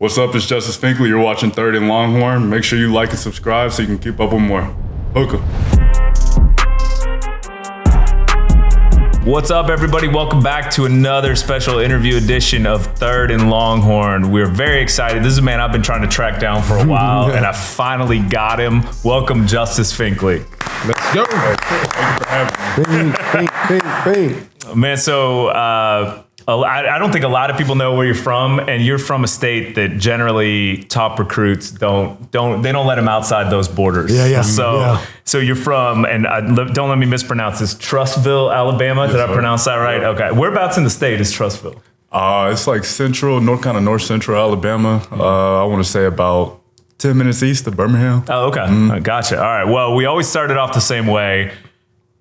What's up? It's Justice Finley. You're watching Third and Longhorn. Make sure you like and subscribe so you can keep up with more. Hookah. What's up, everybody? Welcome back to another special interview edition of Third and Longhorn. We're very excited. This is a man I've been trying to track down for a while, and I finally got him. Welcome, Justice Finley. Let's go. Man, so I don't think a lot of people know where you're from, and you're from a state that generally top recruits don't let them outside those borders. Yeah. So you're from, and don't let me mispronounce this, Trussville, Alabama. Yes, Did I pronounce that right? Okay. Whereabouts in the state is Trussville? It's like north central Alabama. I want to say about 10 minutes east of Birmingham. Oh, okay. Gotcha. All right. Well, we always started off the same way.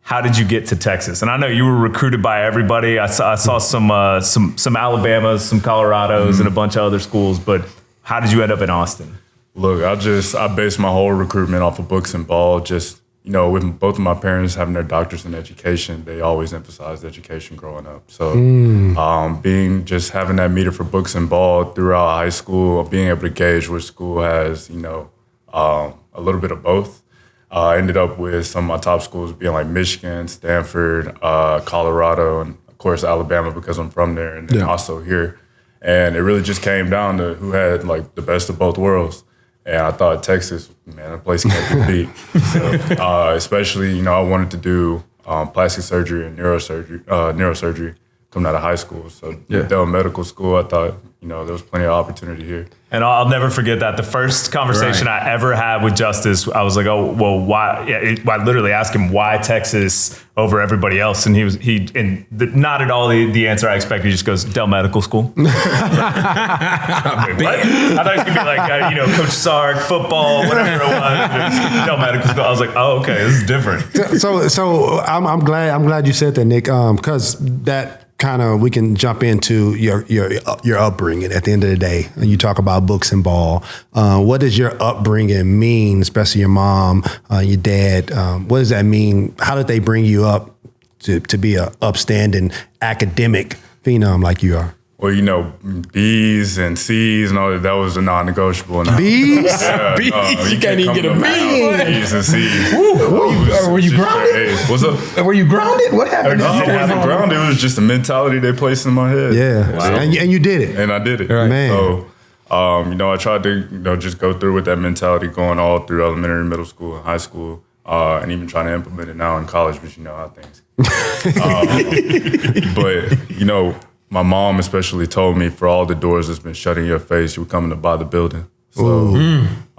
How did you get to Texas? And I know you were recruited by everybody. I saw some Alabamas, some Colorados, and a bunch of other schools. But how did you end up in Austin? Look, I based my whole recruitment off of books and ball. Just, with both of my parents having their doctors in education, they always emphasized education growing up. So having that meter for books and ball throughout high school, being able to gauge which school has, a little bit of both. I ended up with some of my top schools being like Michigan, Stanford, Colorado, and of course Alabama because I'm from there, and then also here. And it really just came down to who had like the best of both worlds. And I thought Texas, man, that place can't be beat. So, especially, I wanted to do plastic surgery and neurosurgery coming out of high school. So Dell Medical School, I thought, there was plenty of opportunity here. And I'll never forget that. The first conversation I ever had with Justice, I was like, oh, well, why? I literally asked him why Texas over everybody else. And not at all the answer I expected. He just goes, Dell Medical School. What? I thought he was going to be like, Coach Sark, football, whatever it was. Dell Medical School. I was like, oh, okay, this is different. So I'm glad you said that, Nick, because that kind of, we can jump into your upbringing at the end of the day. You talk about books and ball. What does your upbringing mean, especially your mom, your dad? What does that mean? How did they bring you up to be a upstanding academic phenom like you are? Well, B's and C's and all that was a non-negotiable. B's? Yeah, B's? You can't even get a B. B's and C's. Were you grounded? What's up? Were you grounded? What happened? No, I wasn't grounded. It was just a mentality they placed in my head. Yeah. Wow. And you did it. And I did it. Right. Man. So, I tried to, just go through with that mentality going all through elementary, middle school, and high school, and even trying to implement it now in college, but you know how things. But, my mom especially told me for all the doors that's been shut in your face, you were coming to buy the building. So,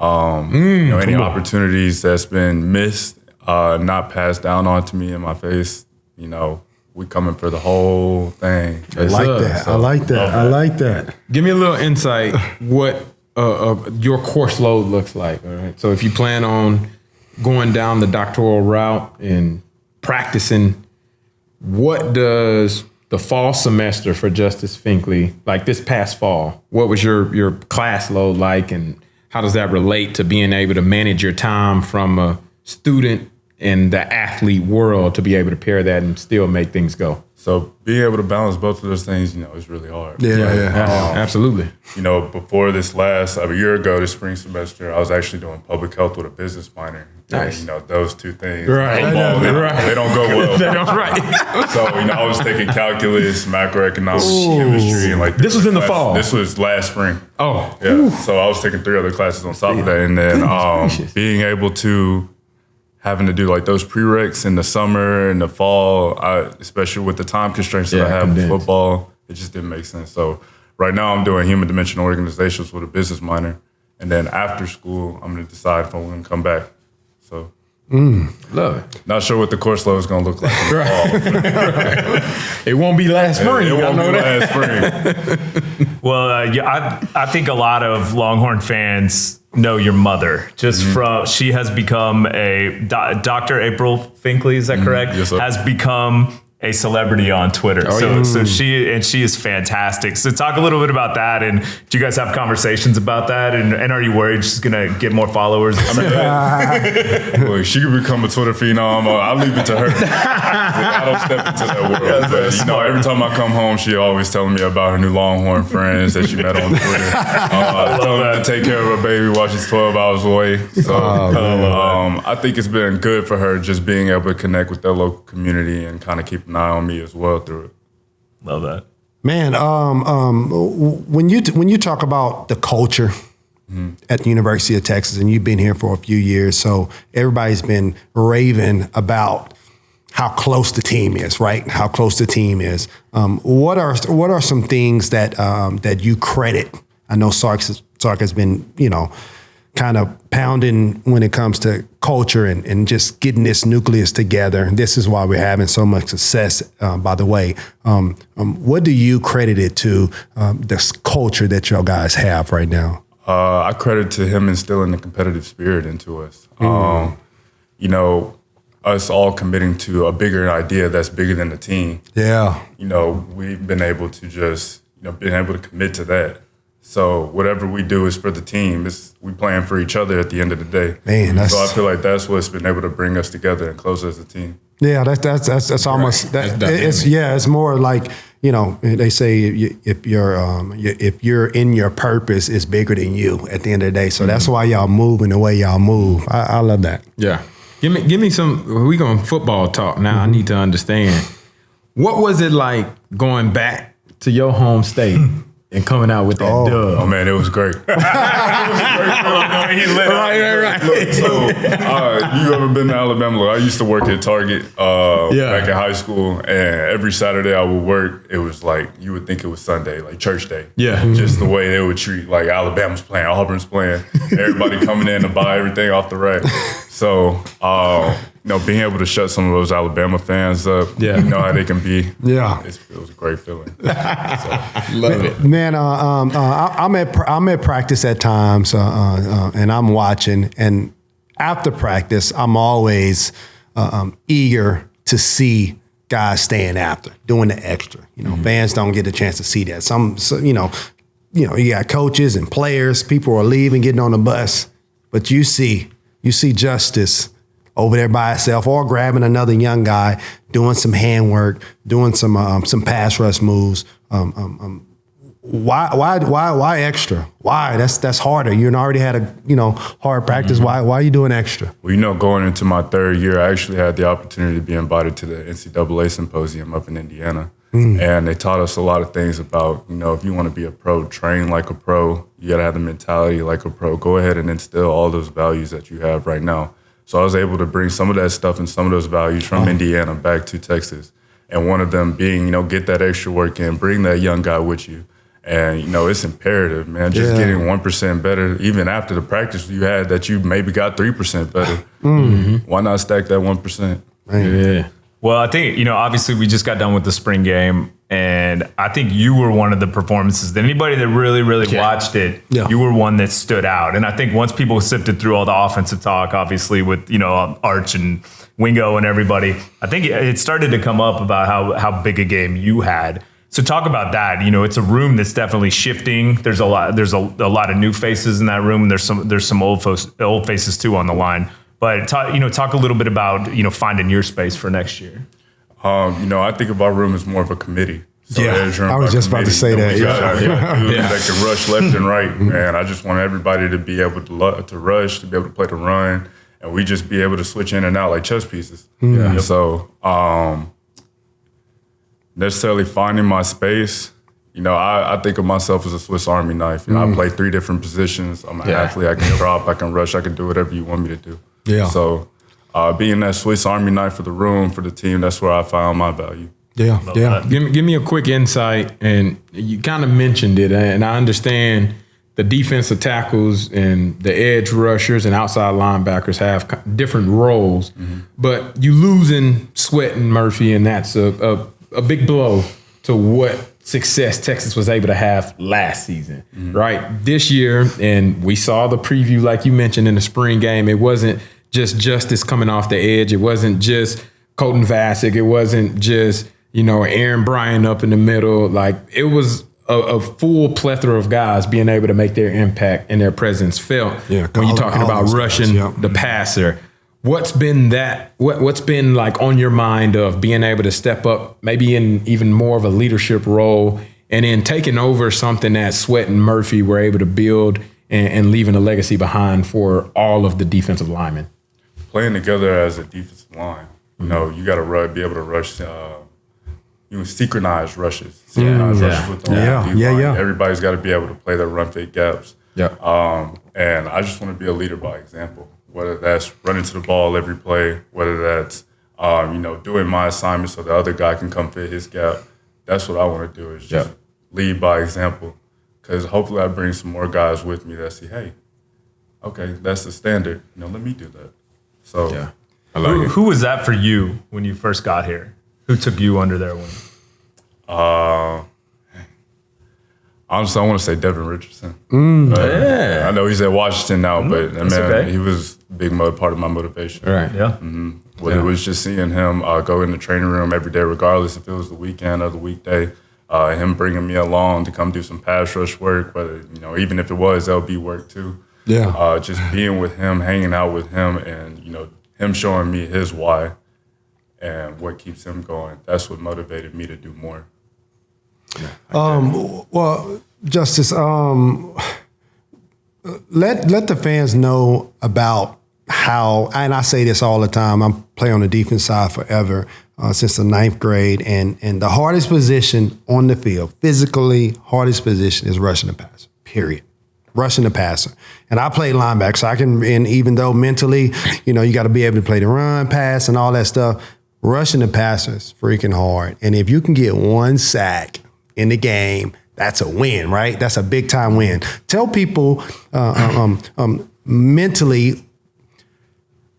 any opportunities that's been missed, not passed down onto me in my face, we coming for the whole thing. I like that. Give me a little insight what your course load looks like. All right. So if you plan on going down the doctoral route and practicing, what does the fall semester for Justice Finley, like this past fall, what was your class load like, and how does that relate to being able to manage your time from a student in the athlete world to be able to pair that and still make things go? So being able to balance both of those things, is really hard. Yeah, absolutely. Before this a year ago, this spring semester, I was actually doing public health with a business minor. Nice. And, those two things, right? They don't go well. They don't, right. So I was taking calculus, macroeconomics, chemistry, and this was in the fall. This was last spring. Oh, yeah. Ooh. So I was taking 3 other classes on top of that, and then being able to having to do like those prereqs in the summer and the fall, especially with the time constraints that I have with football, it just didn't make sense. So right now I'm doing human dimensional organizations with a business minor. And then after school, I'm going to decide if I'm going to come back. So love it. Not sure what the course load is going to look like in the fall. It won't be last spring. It won't be last spring. Well, I think a lot of Longhorn fans know your mother just from, she has become Dr. April Finkley, is that correct? Yes, sir. Has become a celebrity on Twitter. So she is fantastic. So talk a little bit about that. And do you guys have conversations about that? And are you worried she's going to get more followers? Well, she could become a Twitter phenom. I'll leave it to her. I don't step into that world. But, you know, every time I come home, she always telling me about her new Longhorn friends that she met on Twitter. Telling her to take care of her baby while she's 12 hours away. So I think it's been good for her just being able to connect with that local community and kind of keep an eye on me as well through it. Love that. Man, when you talk about the culture at the University of Texas, and you've been here for a few years, so everybody's been raving about how close the team is, right? How close the team is. What are some things that you credit? I know Sark has been, kind of pounding when it comes to culture and just getting this nucleus together. This is why we're having so much success, by the way. What do you credit it to, this culture that y'all guys have right now? I credit to him instilling the competitive spirit into us. Us all committing to a bigger idea that's bigger than the team. Yeah. We've been able to just, been able to commit to that. So whatever we do is for the team. We playing for each other at the end of the day. Man, so I feel like that's what's been able to bring us together and close as a team. Yeah, that's almost right. It's more like, they say if you're in your purpose, it's bigger than you at the end of the day. So that's why y'all move in the way y'all move. I love that. Yeah. Give me some. We going football talk now. I need to understand. What was it like going back to your home state and coming out with that dub? Oh man, it was great. Right. Look, so you ever been to Alabama? Look, I used to work at Target back in high school, and every Saturday I would work. It was like you would think it was Sunday, like church day. Yeah, just the way they would treat, like Alabama's playing, Auburn's playing, everybody coming in to buy everything off the rack. So being able to shut some of those Alabama fans up, you know how they can be. Yeah, it was a great feeling. Love it, man. I'm at practice at times, and I'm watching. And after practice, I'm always eager to see guys staying after, doing the extra. Fans don't get a chance to see that. You got coaches and players. People are leaving, getting on the bus, but you see Justice over there by itself, or grabbing another young guy, doing some handwork, doing some pass rush moves. Why extra? Why? That's harder. You already had a hard practice. Why are you doing extra? Well, going into my third year, I actually had the opportunity to be invited to the NCAA symposium up in Indiana. And they taught us a lot of things about, if you want to be a pro, train like a pro. You got to have the mentality like a pro. Go ahead and instill all those values that you have right now. So I was able to bring some of that stuff and some of those values from Indiana back to Texas. And one of them being, get that extra work in, bring that young guy with you. And, it's imperative, man. Just getting 1% better, even after the practice you had that you maybe got 3% better. Why not stack that 1%? Yeah. Well, I think, obviously we just got done with the spring game, and I think you were one of the performances that anybody that really, really watched it, you were one that stood out. And I think once people sifted through all the offensive talk, obviously with, Arch and Wingo and everybody, I think it started to come up about how big a game you had. So talk about that. It's a room that's definitely shifting. There's a lot of new faces in that room. There's some old faces too on the line. But talk a little bit about finding your space for next year. I think of our room as more of a committee. So I was just about to say that. That can rush left and right, man. I just want everybody to be able to rush, to be able to play the run, and we just be able to switch in and out like chess pieces. So necessarily finding my space. I think of myself as a Swiss Army knife. I play 3 different positions. I'm an athlete. I can drop, I can rush, I can do whatever you want me to do. Yeah. So being that Swiss Army knife for the room, for the team, that's where I found my value. Yeah. Give me a quick insight, and you kind of mentioned it, and I understand the defensive tackles and the edge rushers and outside linebackers have different roles, but you losing Sweat and Murphy, and that's a big blow to what success Texas was able to have last season, right? This year, and we saw the preview, like you mentioned in the spring game, it wasn't just Justice coming off the edge. It wasn't just Colton Vasek. It wasn't just Aaron Bryant up in the middle. Like, it was a full plethora of guys being able to make their impact and their presence felt. Yeah, when you're talking about rushing the passer. What's been what's been like on your mind of being able to step up maybe in even more of a leadership role and then taking over something that Sweat and Murphy were able to build and leaving a legacy behind for all of the defensive linemen? Playing together as a defensive line, you got to be able to rush. Synchronize rushes. Rushes with the D-line. Everybody's got to be able to play their run fit gaps. Yeah. And I just want to be a leader by example. Whether that's running to the ball every play, whether that's doing my assignment so the other guy can come fit his gap. That's what I want to do, is just lead by example. Because hopefully I bring some more guys with me that say, hey, okay, that's the standard. Let me do that. So I like who was that for you when you first got here? Who took you under their wing? Honestly, I want to say Devin Richardson. Yeah. I know he's at Washington now, but he was a big part of my motivation. Right. Yeah. It was just seeing him go in the training room every day, regardless if it was the weekend or the weekday, him bringing me along to come do some pass rush work, whether, even if it was LB work too. Yeah. Just being with him, hanging out with him, and, him showing me his why and what keeps him going. That's what motivated me to do more. Well, Justice, let the fans know about how, and I say this all the time, I'm playing on the defense side forever, since the 9th grade, and the hardest position on the field, physically hardest position, is rushing the passer, period. Rushing the passer. And I play linebacker, so I can, and even though mentally, you got to be able to play the run, pass, and all that stuff, rushing the passer is freaking hard. And if you can get one sack in the game, that's a win, right? That's a big time win. Tell people mentally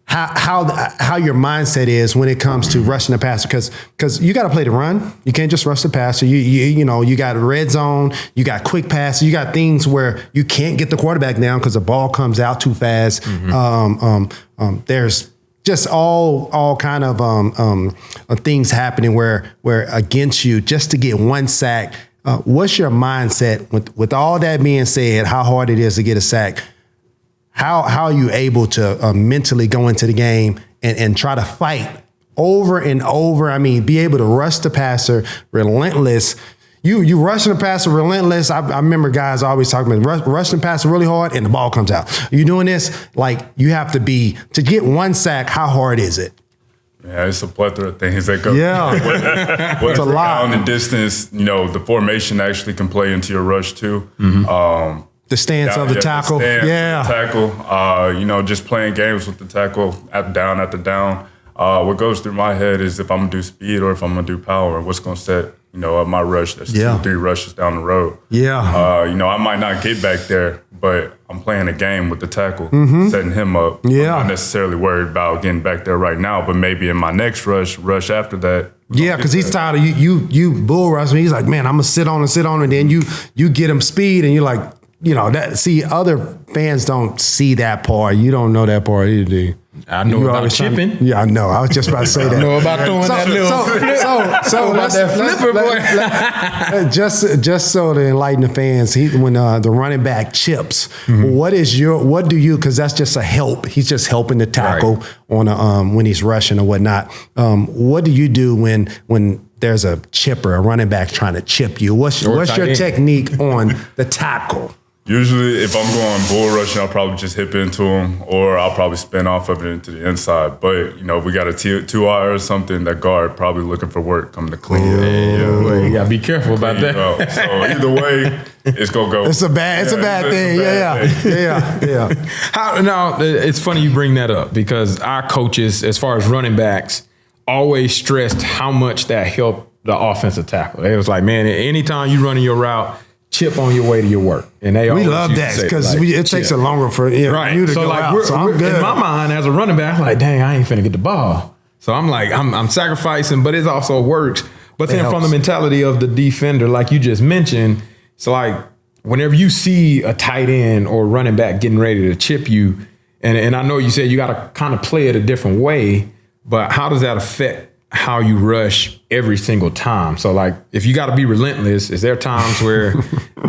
how your mindset is when it comes to rushing the passer, because you got to play the run. You can't just rush the passer. You got red zone, you got quick passes, you got things where you can't get the quarterback down because the ball comes out too fast. There's just all kind of things happening where against you just to get one sack. What's your mindset with all that being said? How hard it is to get a sack? How are you able to mentally go into the game and try to fight over and over? I mean, be able to rush the passer, relentless. You rushing the passer relentless. I remember guys always talking about rushing the passer really hard and the ball comes out. You doing this, like, you have to get one sack. How hard is it? Yeah, it's a plethora of things that go. Yeah, it's a lot. On the distance, the formation actually can play into your rush too. The stance of the tackle. Tackle. Just playing games with the tackle at the down. What goes through my head is if I'm gonna do speed or if I'm gonna do power. What's gonna set up my rush? That's 2 or 3 rushes down the road. Yeah. I might not get back there, but I'm playing a game with the tackle, setting him up. Yeah. I'm not necessarily worried about getting back there right now, but maybe in my next rush after that. Yeah, because he's tired of you bull rushing. He's like, man, I'm gonna sit on, and then you get him speed, and you're like, that. See, other fans don't see that part. You don't know that part either, do you? I know about chipping. Yeah, I know. I was just about to say that. I know about throwing that little. So let's flipper, boy. Just so to enlighten the fans, when the running back chips, what do you? Because that's just a help. He's just helping the tackle on when he's rushing or whatnot. What do you do when there's a chipper, a running back trying to chip you? What's your technique on the tackle? Usually, if I'm going bull rushing, I'll probably just hip into him, or I'll probably spin off of it into the inside. But, if we got a 2-eye or something, that guard probably looking for work coming to clean it. You got to be careful about that. So either way, it's going to go. It's a bad thing. Yeah. It's funny you bring that up, because our coaches, as far as running backs, always stressed how much that helped the offensive tackle. It was like, man, anytime you running your route, chip on your way to your work. And we love that because it takes a longer for you to go out. So I'm good. In my mind, as a running back, I'm like, dang, I ain't finna get the ball. So I'm like, I'm sacrificing, but it also works. But then from the mentality of the defender, like you just mentioned, it's like whenever you see a tight end or running back getting ready to chip you, and I know you said you got to kind of play it a different way, but how does that affect how you rush every single time. So like, if you got to be relentless, is there times where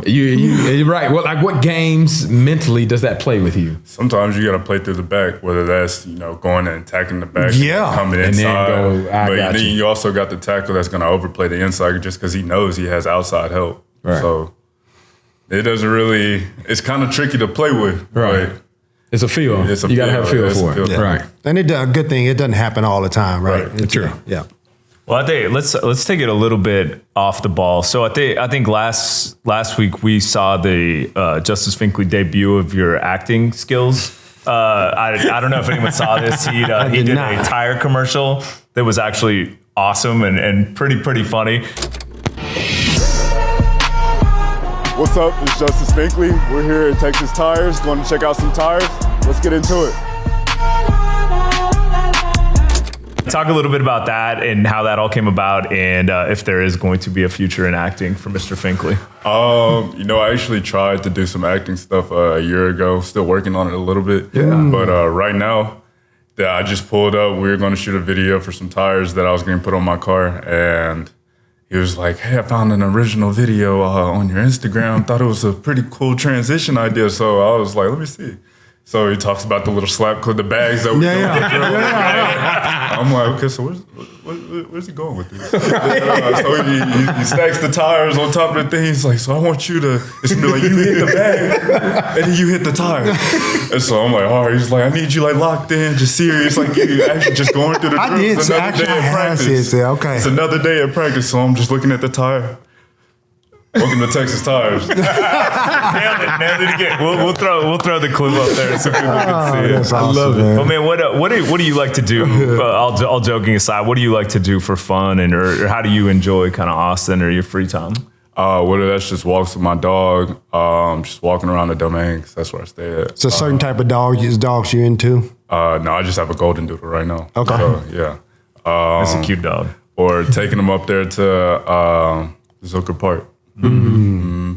you're right? Well, like what games mentally does that play with you? Sometimes you got to play through the back, whether that's, going and attacking the back, coming and inside. Then Then you also got the tackle that's going to overplay the inside just because he knows he has outside help. Right. So it doesn't really, it's kind of tricky to play with. Right. It's a feel. You got to have a feel for it. Yeah. Right. And a good thing, it doesn't happen all the time, right? True. Yeah. Well, I think let's take it a little bit off the ball. So I think last week we saw the Justice Finley debut of your acting skills. I don't know if anyone saw this. He did a tire commercial that was actually awesome and pretty funny. What's up? It's Justice Finley. We're here at Texas Tires, going to check out some tires. Let's get into it. Talk a little bit about that and how that all came about, and if there is going to be a future in acting for Mr. Finkley. I actually tried to do some acting stuff a year ago. Still working on it a little bit. Yeah. But right now, that I just pulled up. We were going to shoot a video for some tires that I was going to put on my car, and he was like, "Hey, I found an original video on your Instagram. Thought it was a pretty cool transition idea." So I was like, "Let me see." So he talks about the little slap clip, the bags that we I'm like, okay, so where's he going with this? So he stacks the tires on top of the thing. He's like, so I want you to, it's gonna be like, you hit the bag and then you hit the tire. And so I'm like, all right. He's like, I need you like locked in, just serious, like you actually just going through the drills. It's another day of practice. Okay. It's another day of practice, so I'm just looking at the tire. Welcome to Texas Tires. Nailed it again. We'll throw the clip up there so people can see it. That's awesome, I love it. man. But man, what do you like to do? All joking aside, what do you like to do for fun, or how do you enjoy kind of Austin or your free time? Whether that's just walks with my dog, just walking around the domain, 'cause that's where I stay at. It's a certain type of dogs you're into? No, I just have a golden doodle right now. Okay. So, yeah. That's a cute dog. Or taking them up there to Zucker Park. Mm-hmm.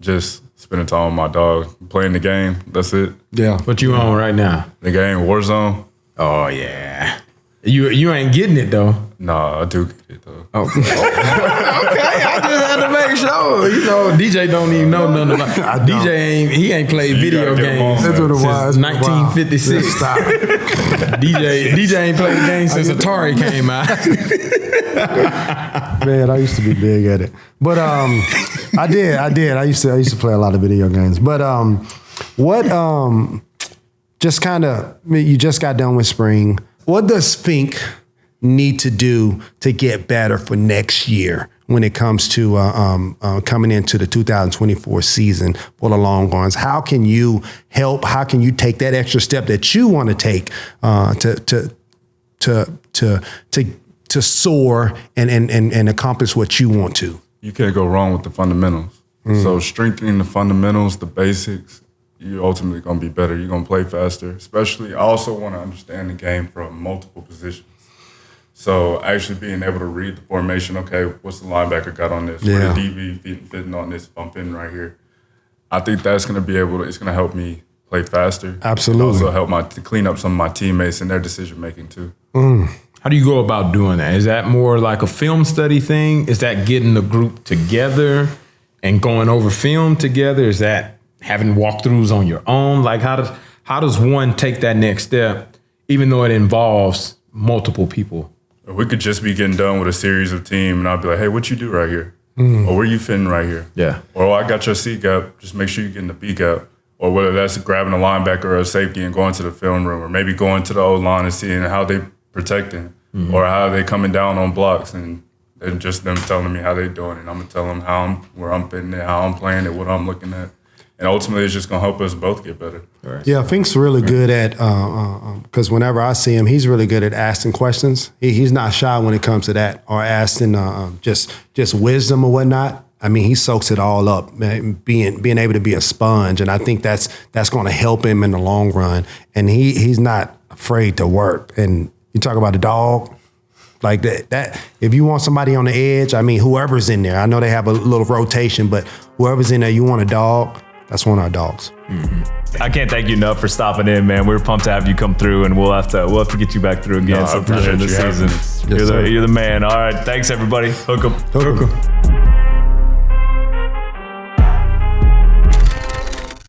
Just spending time with my dog, playing the game. That's it. Yeah. What you on right now? The game, Warzone. Oh yeah. You ain't getting it though. Nah, I do get it though. Okay. Okay, I just had to make sure. DJ don't even know nothing about DJ. Ain't played video games That's what it was. since 1956. Stop. DJ ain't played the game since Atari came out. Man, I used to be big at it. But I did. I used to play a lot of video games. But just kind of, you just got done with spring. What does Fink need to do to get better for next year when it comes to coming into the 2024 season for the Longhorns? How can you help? How can you take that extra step that you want to take to soar and accomplish what you want to? You can't go wrong with the fundamentals. So strengthening the fundamentals, the basics, you're ultimately going to be better. You're going to play faster. Especially, I also want to understand the game from multiple positions. So actually being able to read the formation, okay, what's the linebacker got on this? Yeah. Where the DB fitting on this if I'm fitting right here? I think that's going to be it's going to help me play faster. Absolutely. Also help to clean up some of my teammates and their decision making too. How do you go about doing that? Is that more like a film study thing? Is that getting the group together and going over film together? Is that having walkthroughs on your own? Like how does one take that next step, even though it involves multiple people? We could just be getting done with a series of team and I'll be like, hey, what you do right here? Or where you fitting right here? Yeah. Or I got your C gap, just make sure you're getting the B gap. Or whether that's grabbing a linebacker or a safety and going to the film room, or maybe going to the O-line and seeing how they protecting or how they coming down on blocks, and just them telling me how they doing it. I'm going to tell them where I'm fitting it, how I'm playing it, what I'm looking at. And ultimately, it's just going to help us both get better. Right. Yeah, Fink's really good at, because whenever I see him, he's really good at asking questions. He's not shy when it comes to that, or asking just wisdom or whatnot. I mean, he soaks it all up, man, being able to be a sponge. And I think that's going to help him in the long run. And he's not afraid to work. And you talk about a dog, like that. If you want somebody on the edge, I mean, whoever's in there, I know they have a little rotation, but whoever's in there, you want a dog, that's one of our dogs. Mm-hmm. I can't thank you enough for stopping in, man. We're pumped to have you come through, and we'll have to get you back through again No, I sometime in the appreciate you having season. me. Yes, sir. You're the man. All right, thanks everybody. Hook 'em. Hook 'em.